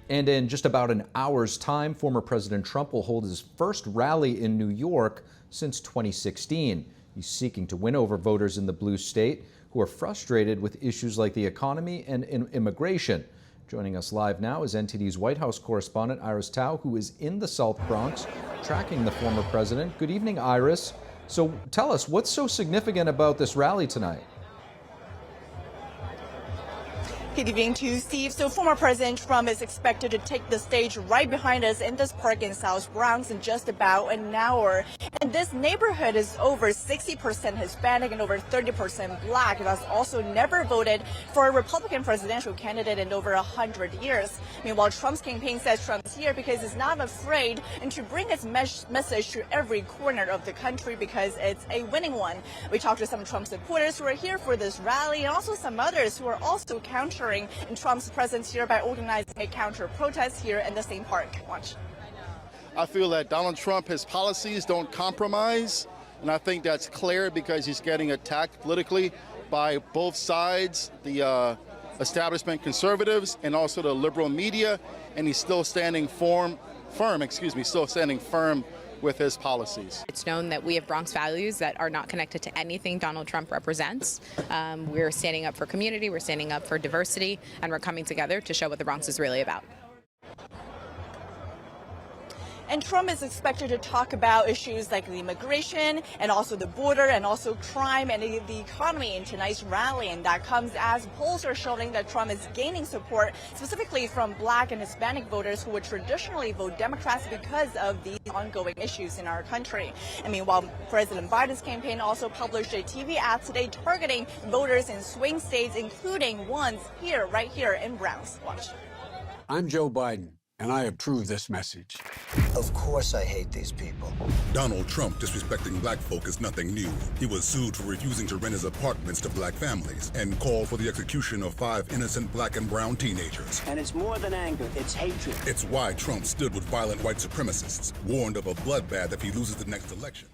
And in just about an hour's time, former President Trump will hold his first rally in New York since 2016. He's seeking to win over voters in the blue state who are frustrated with issues like the economy and immigration. Joining us live now is NTD's White House correspondent Iris Tao, who is in the South Bronx tracking the former president. Good evening, Iris. So tell us, what's so significant about this rally tonight? Good evening to you, Steve. So former President Trump is expected to take the stage right behind us in this park in South Bronx in just about an hour. And this neighborhood is over 60% Hispanic and over 30% Black. It has also never voted for a Republican presidential candidate in over 100 years. Meanwhile, Trump's campaign says Trump's here because he's not afraid and to bring his message to every corner of the country because it's a winning one. We talked to some Trump supporters who are here for this rally and also some others who are also countering in Trump's presence here by organizing a counter-protest here in the same park. Watch. I feel that Donald Trump, his policies don't compromise, and I think that's clear because he's getting attacked politically by both sides, the establishment conservatives and also the liberal media, and he's still standing firm with his policies. It's known that we have Bronx values that are not connected to anything Donald Trump represents. We're standing up for community, we're standing up for diversity, and we're coming together to show what the Bronx is really about. And Trump is expected to talk about issues like the immigration and also the border and also crime and the economy in tonight's rally. And that comes as polls are showing that Trump is gaining support specifically from Black and Hispanic voters who would traditionally vote Democrats because of the ongoing issues in our country. And meanwhile, President Biden's campaign also published a TV ad today targeting voters in swing states, including ones here, right here in Bronx. Watch. I'm Joe Biden, and I approve this message. Of course I hate these people. Donald Trump disrespecting black folk is nothing new. He was sued for refusing to rent his apartments to black families and called for the execution of 5 innocent black and brown teenagers. And it's more than anger, it's hatred. It's why Trump stood with violent white supremacists, warned of a bloodbath if he loses the next election.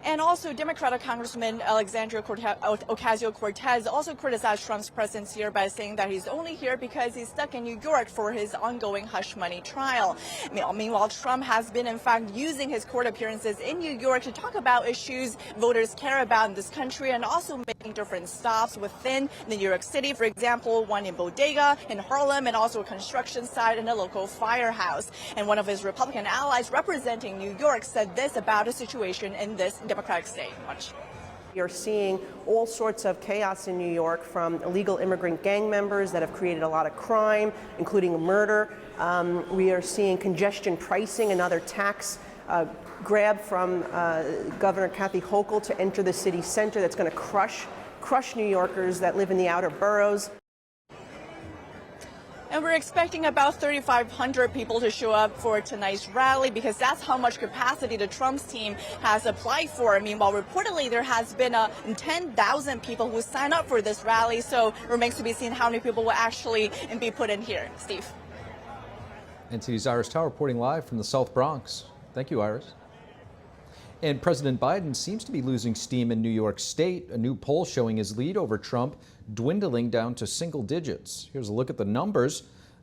And also, Democratic Congressman Alexandria Ocasio-Cortez also criticized Trump's presence here by saying that he's only here because he's stuck in New York for his ongoing hush money trial. Meanwhile, Trump has been, in fact, using his court appearances in New York to talk about issues voters care about in this country and also making different stops within the New York City. For example, one in Bodega, in Harlem, and also a construction site in a local firehouse. And one of his Republican allies representing New York said this about a situation in this Democratic state. Watch. You're seeing all sorts of chaos in New York from illegal immigrant gang members that have created a lot of crime, including murder. We are seeing congestion pricing, another tax grab from Governor Kathy Hochul to enter the city center that's going to crush New Yorkers that live in the outer boroughs. And we're expecting about 3,500 people to show up for tonight's rally because that's how much capacity the Trump's team has applied for. Meanwhile, reportedly, there has been 10,000 people who signed up for this rally. So it remains to be seen how many people will actually be put in here. Steve. NTD's Iris Tao reporting live from the South Bronx. Thank you, Iris. And President Biden seems to be losing steam in New York State. A new poll showing his lead over Trump dwindling down to single digits. Here's a look at the numbers.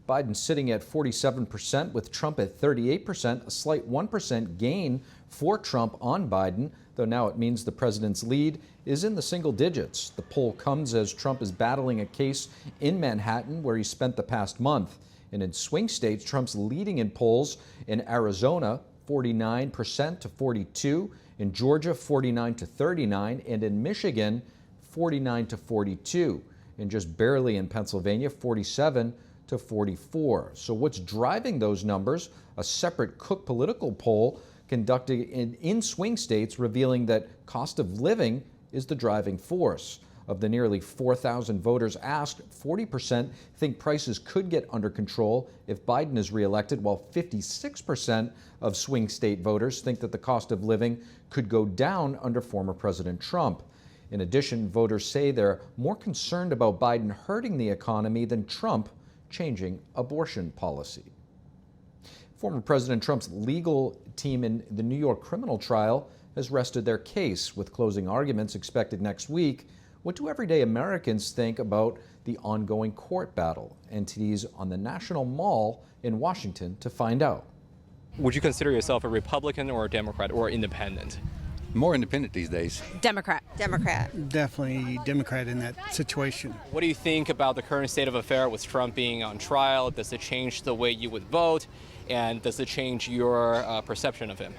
Biden sitting at 47% with Trump at 38%, a slight 1% gain for Trump on Biden, though now it means the president's lead is in the single digits. The poll comes as Trump is battling a case in Manhattan where he spent the past month. And in swing states, Trump's leading in polls in Arizona, 49% to 42, in Georgia 49 to 39, and in Michigan 49 to 42, and just barely in Pennsylvania 47 to 44. So what's driving those numbers? A separate Cook political poll conducted in swing states revealing that cost of living is the driving force. Of the nearly 4,000 voters asked, 40% think prices could get under control if Biden is reelected, while 56% of swing state voters think that the cost of living could go down under former President Trump. In addition, voters say they're more concerned about Biden hurting the economy than Trump changing abortion policy. Former President Trump's legal team in the New York criminal trial has rested their case, with closing arguments expected next week. What do everyday Americans think about the ongoing court battle? NTD's on the National Mall in Washington to find out. Would you consider yourself a Republican or a Democrat or independent? More independent these days. Democrat. Democrat. Definitely Democrat in that situation. What do you think about the current state of affair with Trump being on trial? Does it change the way you would vote? And does it change your perception of him?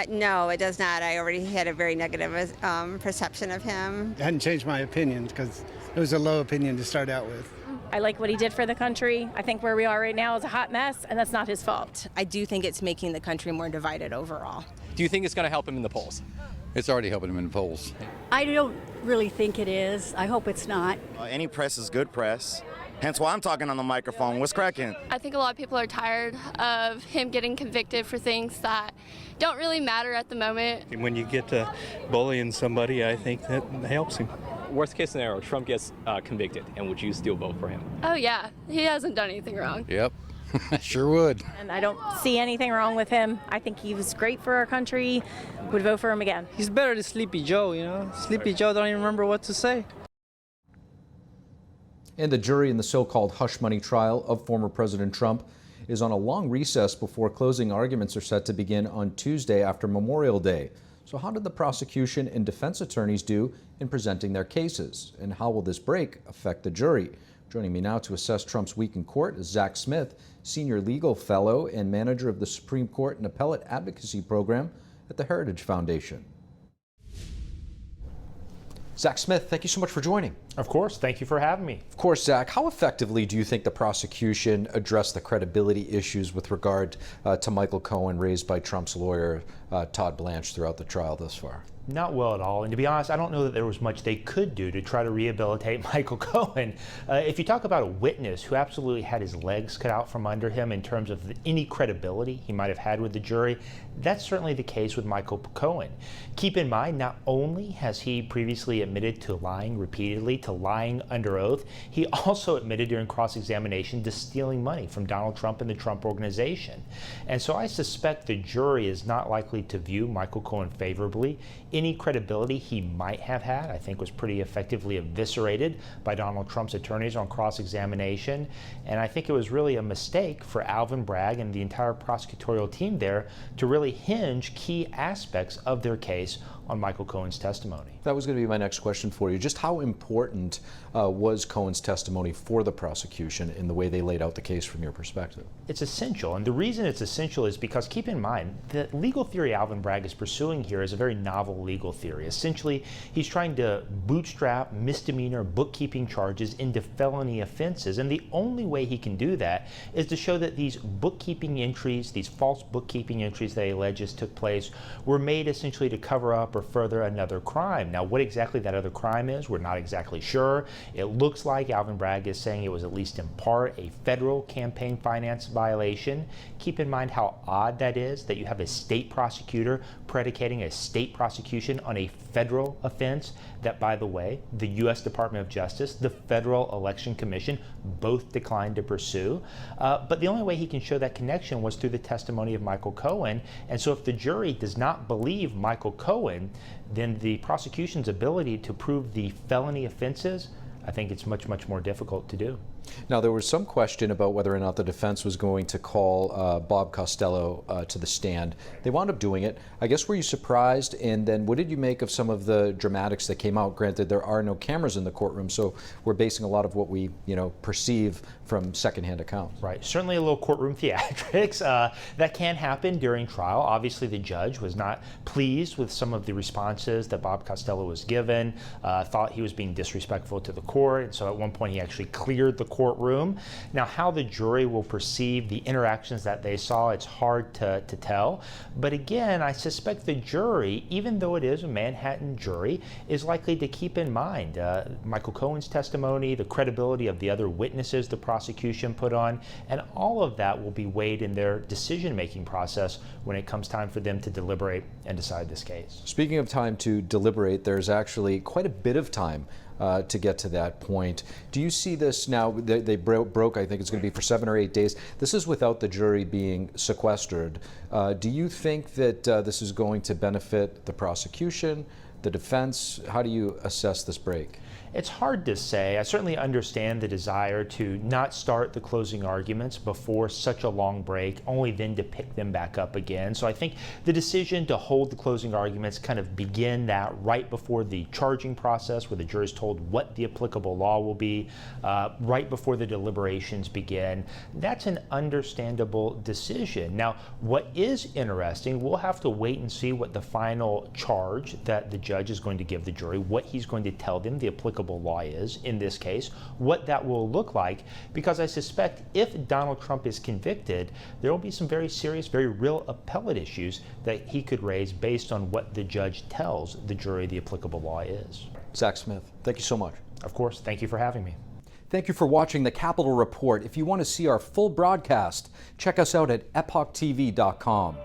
No, it does not. I already had a very negative perception of him. It hadn't changed my opinion because it was a low opinion to start out with. I like what he did for the country. I think where we are right now is a hot mess, and that's not his fault. I do think it's making the country more divided overall. Do you think it's going to help him in the polls? It's already helping him in the polls. I don't really think it is. I hope it's not. Any press is good press. Hence why I'm talking on the microphone. What's cracking? I think a lot of people are tired of him getting convicted for things that don't really matter at the moment. When you get to bullying somebody, I think that helps him. Worst case scenario, Trump gets convicted, and would you still vote for him? Oh yeah, he hasn't done anything wrong. Yep, sure would. And I don't see anything wrong with him. I think he was great for our country. Would vote for him again. He's better than Sleepy Joe, you know? Sleepy Joe don't even remember what to say. And the jury in the so-called hush money trial of former President Trump is on a long recess before closing arguments are set to begin on Tuesday after Memorial Day. So how did the prosecution and defense attorneys do in presenting their cases? And how will this break affect the jury? Joining me now to assess Trump's week in court is Zach Smith, senior legal fellow and manager of the Supreme Court and Appellate Advocacy Program at the Heritage Foundation. Zach Smith, thank you so much for joining. Of course. Thank you for having me. Of course, Zach. How effectively do you think the prosecution addressed the credibility issues with regard to Michael Cohen raised by Trump's lawyer, Todd Blanche, throughout the trial thus far? Not well at all. And to be honest, I don't know that there was much they could do to try to rehabilitate Michael Cohen. If you talk about a witness who absolutely had his legs cut out from under him in terms of any credibility he might have had with the jury, that's certainly the case with Michael Cohen. Keep in mind, not only has he previously admitted to lying repeatedly, to lying under oath, he also admitted during cross-examination to stealing money from Donald Trump and the Trump Organization. And so I suspect the jury is not likely to view Michael Cohen favorably. Any credibility he might have had, I think, was pretty effectively eviscerated by Donald Trump's attorneys on cross-examination. And I think it was really a mistake for Alvin Bragg and the entire prosecutorial team there to really hinge key aspects of their case on Michael Cohen's testimony. That was going to be my next question for you. Just how important was Cohen's testimony for the prosecution in the way they laid out the case from your perspective? It's essential, and the reason it's essential is because, keep in mind, the legal theory Alvin Bragg is pursuing here is a very novel legal theory. Essentially, he's trying to bootstrap misdemeanor bookkeeping charges into felony offenses, and the only way he can do that is to show that these bookkeeping entries, these false bookkeeping entries that he alleges took place, were made essentially to cover up or further another crime. Now, what exactly that other crime is, we're not exactly sure. It looks like Alvin Bragg is saying it was at least in part a federal campaign finance violation. Keep in mind how odd that is, that you have a state prosecutor predicating a state prosecution on a federal offense that, by the way, the U.S. Department of Justice, the Federal Election Commission, both declined to pursue. But the only way he can show that connection was through the testimony of Michael Cohen. And so if the jury does not believe Michael Cohen, then the prosecution's ability to prove the felony offenses, I think it's much, much more difficult to do. Now, there was some question about whether or not the defense was going to call Bob Costello to the stand. They wound up doing it. I guess, were you surprised? And then what did you make of some of the dramatics that came out? Granted, there are no cameras in the courtroom, so we're basing a lot of what we, perceive from secondhand accounts. Right. Certainly a little courtroom theatrics. That can happen during trial. Obviously, the judge was not pleased with some of the responses that Bob Costello was given, thought he was being disrespectful to the court, and so at one point he actually cleared the courtroom. Now, how the jury will perceive the interactions that they saw, it's hard to tell. But again, I suspect the jury, even though it is a Manhattan jury, is likely to keep in mind Michael Cohen's testimony, the credibility of the other witnesses the prosecution put on, and all of that will be weighed in their decision-making process when it comes time for them to deliberate and decide this case. Speaking of time to deliberate, there's actually quite a bit of time to get to that point. Do you see this now? They broke, I think it's going to be for 7 or 8 days. This is without the jury being sequestered. Do you think that this is going to benefit the prosecution, the defense? How do you assess this break? It's hard to say. I certainly understand the desire to not start the closing arguments before such a long break, only then to pick them back up again. So I think the decision to hold the closing arguments, kind of begin that right before the charging process, where the jury is told what the applicable law will be, right before the deliberations begin, that's an understandable decision. Now, what is interesting, we'll have to wait and see what the final charge that the judge is going to give the jury, what he's going to tell them the applicable law is in this case, what that will look like, because I suspect if Donald Trump is convicted, there will be some very serious, very real appellate issues that he could raise based on what the judge tells the jury the applicable law is. Zach Smith, thank you so much. Of course, thank you for having me. Thank you for watching the Capitol Report. If you want to see our full broadcast, check us out at epochtv.com.